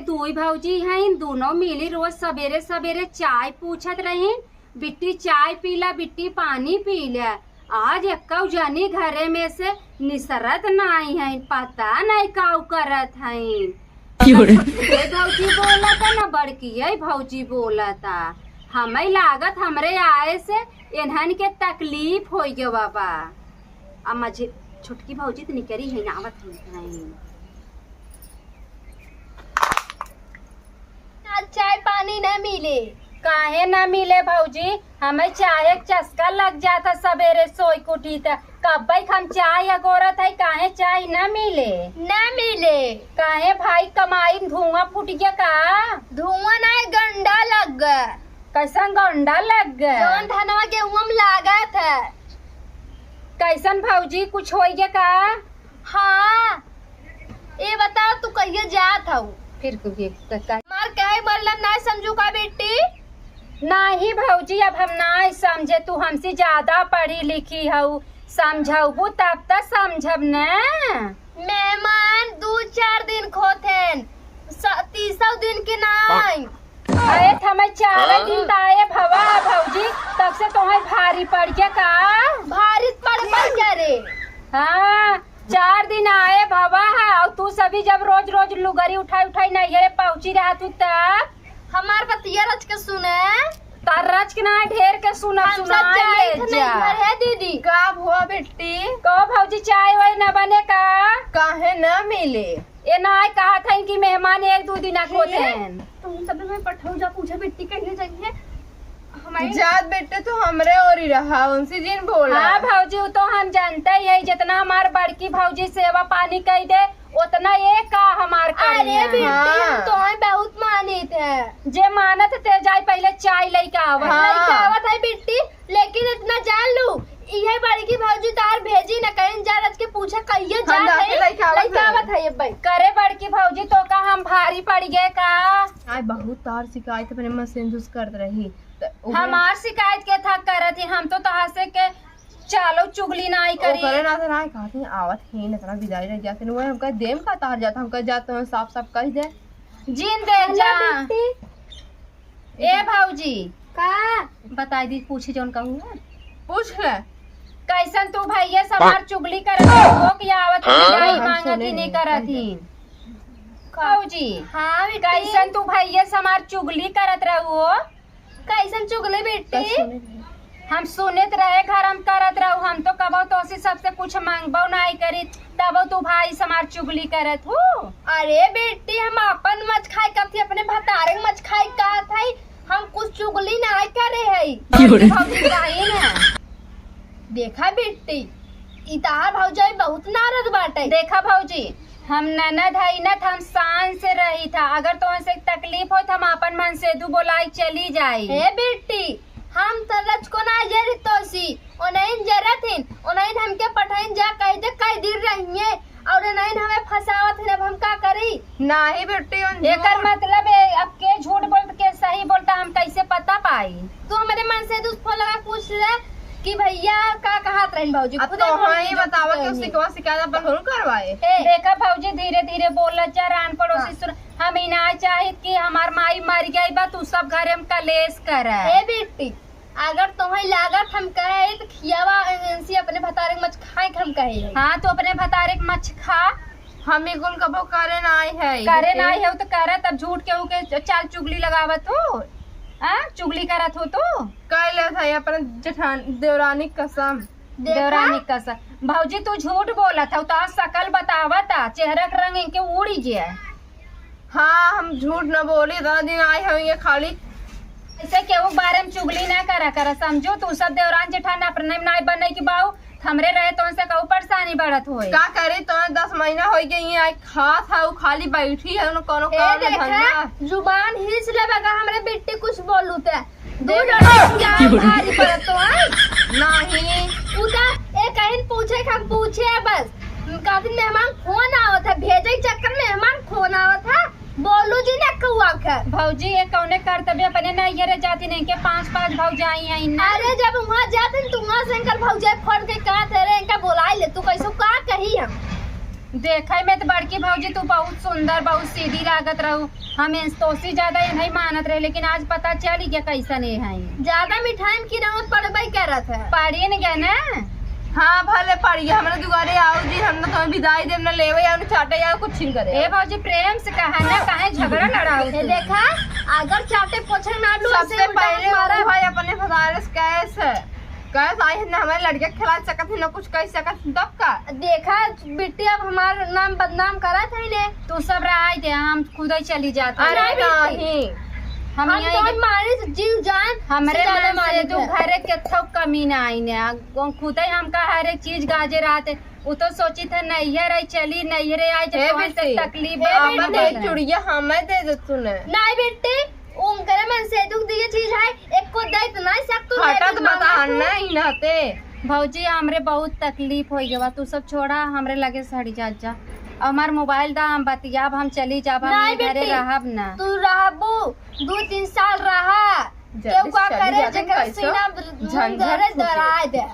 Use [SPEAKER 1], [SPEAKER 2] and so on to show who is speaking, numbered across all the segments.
[SPEAKER 1] दुई भौजी हैं, दोनों मिली रोज सवेरे सवेरे चाय पूछत रही, बिट्टी चाय पीला, बिट्टी पानी पीला। आज एक्का जानी घरे में से निसरत नहीं है, पता नहीं काउ करत है। भौजी बोला था ना, बड़की भौजी बोला था, हमें लागत हमरे आए से इन्हन के तकलीफ हो गया बाबा। अब मुझे छोटकी भौजी तो निकरी है, आवत है।
[SPEAKER 2] चाय पानी न मिले?
[SPEAKER 1] काहे न मिले भौजी, हमें चाय चस्का लग जाता सवेरे सोई कुटी तक। कब हम चाय अगोरत है, काहे चाय न मिले?
[SPEAKER 2] न मिले
[SPEAKER 1] काहे भाई, कमाई धुआं फूट गया का?
[SPEAKER 2] धुआं नहीं, गंडा लग गया।
[SPEAKER 1] कैसन गंडा लग गया?
[SPEAKER 2] जौन धनवा गेहूं में लागत है।
[SPEAKER 1] कैसन भौजी, कुछ हो गया का?
[SPEAKER 2] हाँ, ये बताओ तू कहिए जात हूँ?
[SPEAKER 1] फिर
[SPEAKER 2] मार कहे मतलब नहीं समझू का बेटी?
[SPEAKER 1] नहीं भौजी, अब हम नहीं समझे, तू हमसे ज्यादा पढ़ी लिखी हऊ, समझबू तब तक समझब न।
[SPEAKER 2] मेहमान 2-4 दिन खोथेन, 30 दिन के नहीं।
[SPEAKER 1] अरे हमें 4 दिन आए भवा भौजी, तब से तुम्हें भारी पड़ गया का?
[SPEAKER 2] भारी पड़ क्या रे?
[SPEAKER 1] हाँ, 4 दिन आए भवा है, और तू सभी जब रोज रोज लुगरी उठाई नहीं पहुंची रहा तू तब।
[SPEAKER 2] हमार बतिया रच के सुने,
[SPEAKER 1] तार रच के ना ढेर के सुना
[SPEAKER 2] है दीदी। का हुआ बेटी?
[SPEAKER 1] कहो भौजी, चाय वाय न बने का?
[SPEAKER 2] काहे न मिले?
[SPEAKER 1] ये ना कहा था कि मेहमान 1-2 दिन को थे।
[SPEAKER 2] तुम सब में पठाओ, जा पूछा बेटी कहीं जाइए।
[SPEAKER 3] जात बेटे तो हमरे और ही रहा, उनसे जिन बोला।
[SPEAKER 1] हाँ भौजी, तो हम जानते ही है, जितना हमार बड़की भौजी सेवा पानी कही दे उतना ये का हमार
[SPEAKER 2] अरे बेटी, हम तो बहुत मानित है।
[SPEAKER 1] जे मानत ते जाए पहले चाय लेके आवत।
[SPEAKER 2] आवत है बेटी, लेकिन इतना जान लू, ये बड़की भौजी तार भेजी न कहीं जा रच के पूछा कहिए जा
[SPEAKER 3] लेके
[SPEAKER 2] आवत है। भाई
[SPEAKER 1] करे बड़की भौजी, तो का हम भारी पड़ गए का?
[SPEAKER 3] आज बहुत तार शिकायत अपने मन से करत रही।
[SPEAKER 1] हमार शिकायत के था करत ही, हम तो तहां से के चलो चुगली नहीं करी।
[SPEAKER 3] करे ना तो नहीं कहते आवत है, इतना विदाई रह जाते न, वो हमका देम का तार जाता, हमका जाते हैं साफ साफ कह दे
[SPEAKER 1] जिन दे जा। ए भौजी
[SPEAKER 2] का
[SPEAKER 1] बताई दी, पूछी जोन कहूँ
[SPEAKER 3] पूछ ले।
[SPEAKER 1] कैसन तू भैया समार चुगली करत हो कि आवत विदाई मांगत ही नहीं करत ही? भौजी
[SPEAKER 2] हाँ
[SPEAKER 1] कैसन तू भैया समार चुगली करत रहो?
[SPEAKER 2] कैसन चुगले बेटी?
[SPEAKER 1] हम सुनत रहे घर हम करत रहू, हम तो कबो तो सबसे कुछ मांगबो नहीं करी, तब तू भाई समार चुगली करत हो।
[SPEAKER 2] अरे बेटी, हम अपन मच खाई कथी अपने भतारे मच खाई कहत है, हम कुछ चुगली नहीं करे है। देखा बेटी, इतार भौजाई बहुत नाराज बाटे।
[SPEAKER 1] देखा भौजी, हम ननद है न, हम शान से रही था, अगर तो से तकलीफ हो तो हम अपन मन से दू बोलाई चली जाये।
[SPEAKER 2] हे बेटी, हम तरज को ना जरी तोसी ओनैन जरथिन, ओनैन हमके पठाइन जा कह दे कई दिन रहिए, और ओनैन हमें फसावत है, अब हम का करी?
[SPEAKER 3] नहीं बेटी,
[SPEAKER 1] एकर मतलब अब के झूठ बोलत के सही बोलता हम कैसे पता पाई?
[SPEAKER 2] तू हमारे मन से दूस फोन लगा पूछ ले कि भैया का कहत रहन भौजी।
[SPEAKER 3] अब तो ही बतावा कि उससे क्या शिकायत अपन होन करवाए।
[SPEAKER 1] देखा भौजी, धीरे धीरे बोला जा, रान पड़ोसी सुन, हम इना चाहिए कि हमार माई मर गई बा, तू सब घरे में कलेश कर।
[SPEAKER 2] हे बेटी, अगर तुम्हें लागत हम कहे तो खियावा इनसे अपने भतारे मच खाए हम कहे।
[SPEAKER 1] हाँ, तो अपने भतारे मच खा,
[SPEAKER 3] हम कुल कबो करे नहीं है।
[SPEAKER 1] करे नहीं है तो करे, तब झूठ के चाल चुगली लगावत हो, चुगली करत हो तो
[SPEAKER 3] कह ले था अपन जेठान देवरानी कसम।
[SPEAKER 1] देवरानी कसम भौजी, तू झूठ बोला था, तो शकल बतावता, चेहरा का रंग इनके उड़ी जे।
[SPEAKER 3] हाँ, हम झूठ न बोली, इतना दिन आए होंगे खाली
[SPEAKER 1] ऐसे केहू बारे में चुगली ना करा समझो। तू सब देवरान जेठान अपने नहीं बने की बाऊ हमरे रहे तो उनसे कहू परेशानी बढ़त होए।
[SPEAKER 3] का करे तो 10 महीना हो गई आई खा था, खाली बैठी है न कोनो काम धंधा।
[SPEAKER 2] जुबान हिच ले बगा हमरे बेटी कुछ बोलू ते भारी पड़त तो
[SPEAKER 3] नहीं
[SPEAKER 2] उदा ए कहीं पूछे हम पूछे बस, काफी मेहमान फोन आवत है, भेजे चक्कर मेहमान फोन आवत है, बोलू जी ना कौआ का।
[SPEAKER 1] भौजी ये कौने कर्तव्य अपने नहीं ये जाती नहीं के 5-5 भौजाई हैं इन्ना।
[SPEAKER 2] अरे जब वहाँ जाते तो वहाँ से इनकर भौजाई फोड़ के कहा थे रे इनका बोलाई ले, तू कैसे का कही हम
[SPEAKER 1] देखे में तो बड़की भौजी तू बहुत सुंदर बहुत सीधी लागत रहू। हम तोसी ज्यादा ये नहीं मानत रहे, लेकिन आज पता चली गया कैसा नहीं है।
[SPEAKER 2] ज्यादा मिठाई की नमक पड़बई करत है।
[SPEAKER 1] पढ़िए न गया ना।
[SPEAKER 3] हाँ भले पढ़िए, हमरा दुआरे आओ जी, हम ना तुम्हें विदाई देम ना लेवे या चाटे या कुछ नहीं करे।
[SPEAKER 1] ए भौजी प्रेम से कहा ना, काहे झगड़ा लड़ाओ
[SPEAKER 2] ये देखा अगर चाटे पोछे ना लू
[SPEAKER 3] सबसे पहले हमारा भाई अपने फदारस कैसे आई है ना, हमारे लड़के खिला सकत है ना कुछ कह सकत तब का।
[SPEAKER 2] देखा बिट्टी अब हमारा नाम बदनाम करा था ने।
[SPEAKER 1] तू सब रहा थे, हम खुद ही चली जाते।
[SPEAKER 3] अरे नहीं
[SPEAKER 2] हम तो मारे जीव जान
[SPEAKER 1] हमारे
[SPEAKER 2] से ज्यादा
[SPEAKER 1] मन से
[SPEAKER 2] मारे
[SPEAKER 1] तू घरे के थो कमी ना आई ने। खुद ही हमका हर एक चीज गाजे रहते। वो तो सोची था नैहर आई चली नैहरे आई तो तकलीफ
[SPEAKER 3] चुड़िया हमें दे दे तूने।
[SPEAKER 2] नहीं बेटी ओम करे मन से दुख दिए चीज है एक को दे तो नहीं सकतू
[SPEAKER 3] हटत बता नहीं नहते।
[SPEAKER 1] भौजी हमरे बहुत तकलीफ हो गया, तू सब छोड़ा हमरे लगे सड़ी जा। हमार मोबाइल दा हम बतियाब, हम चली जाब, हम घरे रहब ना।
[SPEAKER 2] तू रहबू 2-3 साल रहा केहू का करे जकरा सीना झंझट डराए दे।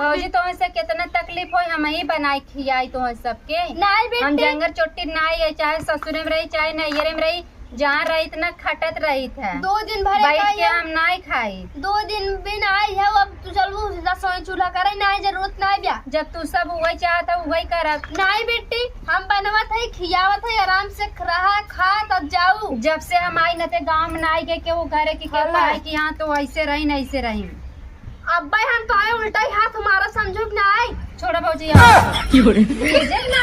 [SPEAKER 1] भौजी तो से कितना तकलीफ होई, हम ही बनाई खियाई तो सबके।
[SPEAKER 2] नहीं बेटी
[SPEAKER 1] हम जंगल चोटी नहीं है, चाहे ससुरे में रही चाहे नैहरे में रही, जहाँ रही इतना खटत रही था।
[SPEAKER 2] 2 दिन भरे
[SPEAKER 1] बैठ के हम नहीं खाई।
[SPEAKER 2] 2 दिन बिन आई है, अब तू चलबू रसोई चूल्हा करे नहीं जरूरत नहीं बिया।
[SPEAKER 1] जब तू सब वही चाहता वही करब।
[SPEAKER 2] नहीं बेटी हम बनवत है खियावत है आराम से रहा खा तब जाऊ।
[SPEAKER 1] जब से हम आई न थे गाँव में आई के वो घरे की के कि यहाँ तो ऐसे रही न ऐसे रही।
[SPEAKER 2] अब हम तो आए उल्टा ही हाथ हमारा समझो कि ना आई।
[SPEAKER 1] छोड़ा भौजी
[SPEAKER 2] ना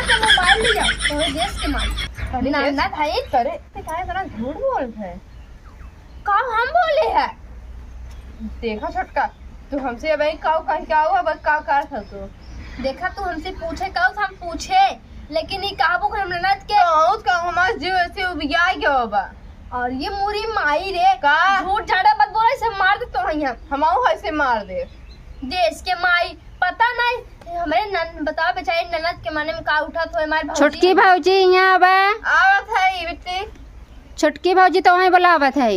[SPEAKER 2] तो मोबाइल लिया तो देश के माल ना भाई
[SPEAKER 3] करे क्या इतना झूठ बोलते है।
[SPEAKER 2] कब हम बोले है
[SPEAKER 3] देखा छोटका तू हमसे अब काऊ कह के आओ अब का कर था तू।
[SPEAKER 2] देखा तू हमसे पूछे कब हम पूछे, लेकिन ये काबू हम ननद के
[SPEAKER 3] बहुत का हमार जीव ऐसे उबिया गया बा।
[SPEAKER 2] और ये मुरी माई रे
[SPEAKER 3] का
[SPEAKER 2] झूठ झाड़ा मत बोले से मार दे तो हम
[SPEAKER 3] ऐसे मार दे
[SPEAKER 2] देश के माई पता नहीं हमारे नन बताओ बेचारे ननद के माने में का उठा तो हमारे
[SPEAKER 1] छोटकी भौजी यहाँ
[SPEAKER 3] आवत है बेटी।
[SPEAKER 1] छोटकी भौजी तो वहीं बुलावत है।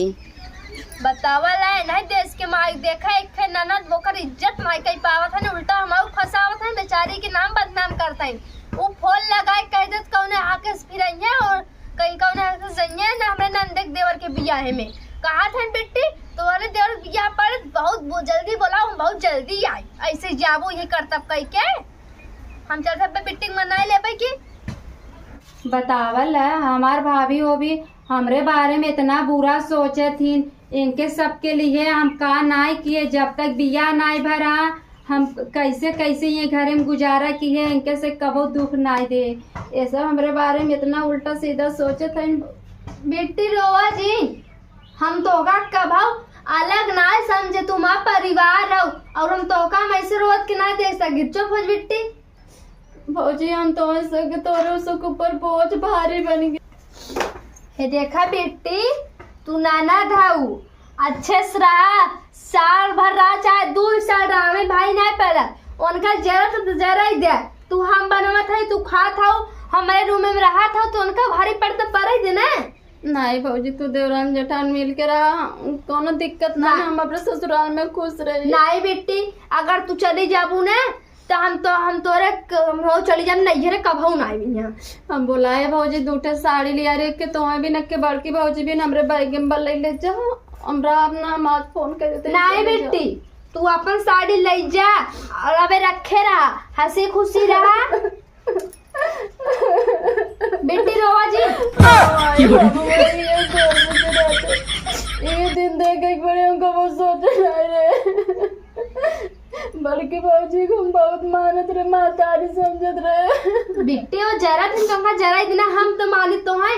[SPEAKER 2] बतावल है नहीं देश के माई देखा एक थे ननद बोकर इज्जत नहीं कही पावत है, उल्टा हमारे फसावत है, बेचारी के नाम बदनाम करता है। वो फोन लगाए कह दे कौन आके फिर और कहीं कौन आके जइए ना हमारे नंदक देवर के बियाह में कहा था बेटी तुम्हारे देवर बियाह पर बहुत जल्दी बोला हम बहुत जल्दी आई ऐसे जाबो ये करतब कह के हम चल सब मीटिंग मनाए ले की।
[SPEAKER 1] बतावल है हमार भाभी हो भी हमरे बारे में इतना बुरा सोचे थी, इनके सबके लिए हम का नहीं किए, जब तक बिया नहीं भरा हम कैसे कैसे ये घरे में गुजारा किए, इनके से कबो दुख नहीं दे। ऐसा हमारे बारे में इतना उल्टा सीधा सोचे थे।
[SPEAKER 2] बेटी रोवा जी हम तो कभाओ अलग ना समझे, तुम्हारा परिवार रहो और हम तो का ऐसे रोज के ना देख सके। चुप हो बेटी।
[SPEAKER 1] भौजी हम तो तोरे उसके ऊपर बोझ भारी बन गए।
[SPEAKER 2] हे देखा बेटी तू नाना धाऊ अच्छे से रहा, साल भर रहा चाहे 2 साल रहा, हमें भाई नहीं पड़ा उनका जरूरत तो जरा ही दे। तू हम बनवत है तू खा था हमारे रूम में रहा था तो उनका भारी पड़ता पड़े दे ना।
[SPEAKER 1] नहीं भौजी तू देवरान जेठान मिल के रहा, कोनो दिक्कत ना, हम अपने ससुराल में खुश रहे।
[SPEAKER 2] नहीं बेटी अगर तू चली जाबू ना तो हम तोरे हो चली जाब नैहरे कभू ना आई।
[SPEAKER 1] हम बोलाए भौजी 2 साड़ी लिया रे के तो भी नक्के बड़की भौजी भी हमरे बैगम बल ले जा, हमरा अपना माँ फोन कर देते।
[SPEAKER 2] नहीं बेटी तू अपन साड़ी ले जा और अबे रखे रहा हंसी खुशी रहा। बेटी रोवा जी
[SPEAKER 1] ये दिन देख के बड़े हमको बहुत सोच रहे बड़की भौजी को हम बहुत मानत रहे, मातारी समझत रहे।
[SPEAKER 2] बिट्टी वो जरा दिन तो जरा इतना हम तो मालिक तो है,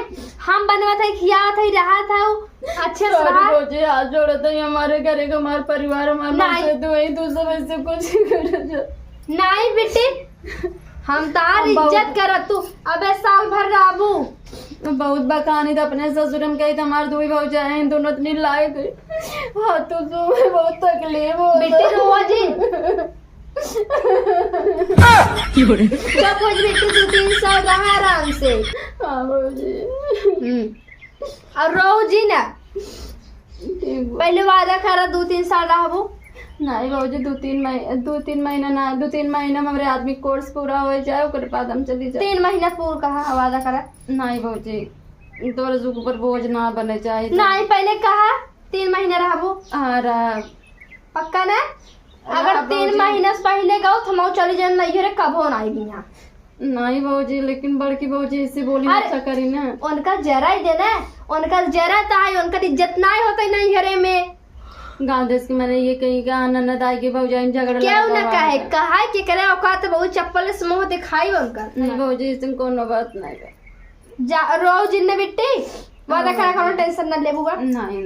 [SPEAKER 2] हम बनवा था खिया था रहा था अच्छे से रहा।
[SPEAKER 1] भौजी हाथ जोड़े थे हमारे घरे का हमारे परिवार हमारे तू सब ऐसे कुछ
[SPEAKER 2] नहीं बेटी हम तार इज्जत करत तू अबे साल भर रहबू।
[SPEAKER 1] बहुत बकानी था अपने ससुर में कही हमारे 2 भौजा हैं दोनों इतनी लायक हाँ तो बहुत तकलीफ हो
[SPEAKER 2] बेटी रोवा जी सब बेटी 2-3 साल रहा आराम से।
[SPEAKER 1] हाँ भौजी
[SPEAKER 2] और रो जी ना पहले वादा करा 2-3 साल रहबू।
[SPEAKER 4] नहीं बाबूजी 2-3 महीना ना 2-3 महीना में हमारे आदमी कोर्स पूरा हो जाए ओकर बाद हम चली जाए।
[SPEAKER 2] 3 महीना पूर कहा वादा करा।
[SPEAKER 4] नहीं बाबूजी तोरे जुग ऊपर बोझ ना बने चाहिए।
[SPEAKER 2] नहीं पहले कहा 3 महीना रहबो।
[SPEAKER 4] और
[SPEAKER 2] पक्का ना? अगर 3 महीना से पहले गओ तो हम चली जाए नहीं रे कबो ना आएगी यहाँ।
[SPEAKER 4] नहीं बाबूजी लेकिन बड़की बाबूजी ऐसे बोली अच्छा करी ना।
[SPEAKER 2] उनका जरा ही देना, उनका जरा तो है, उनका इज्जत ना होता नहीं घरे में।
[SPEAKER 4] गाँव देश के मैंने ये कहीं का ननद आई के भाई झगड़ा
[SPEAKER 2] क्यों ना कहे कि करे औकात बहुत चप्पल से मुंह दिखाई उनका।
[SPEAKER 4] नहीं बाबूजी इसमें कोनो बात नहीं है।
[SPEAKER 2] जा रोज जिन्ने बिट्टी वादा करा करो टेंशन ना ले बुआ।
[SPEAKER 4] नहीं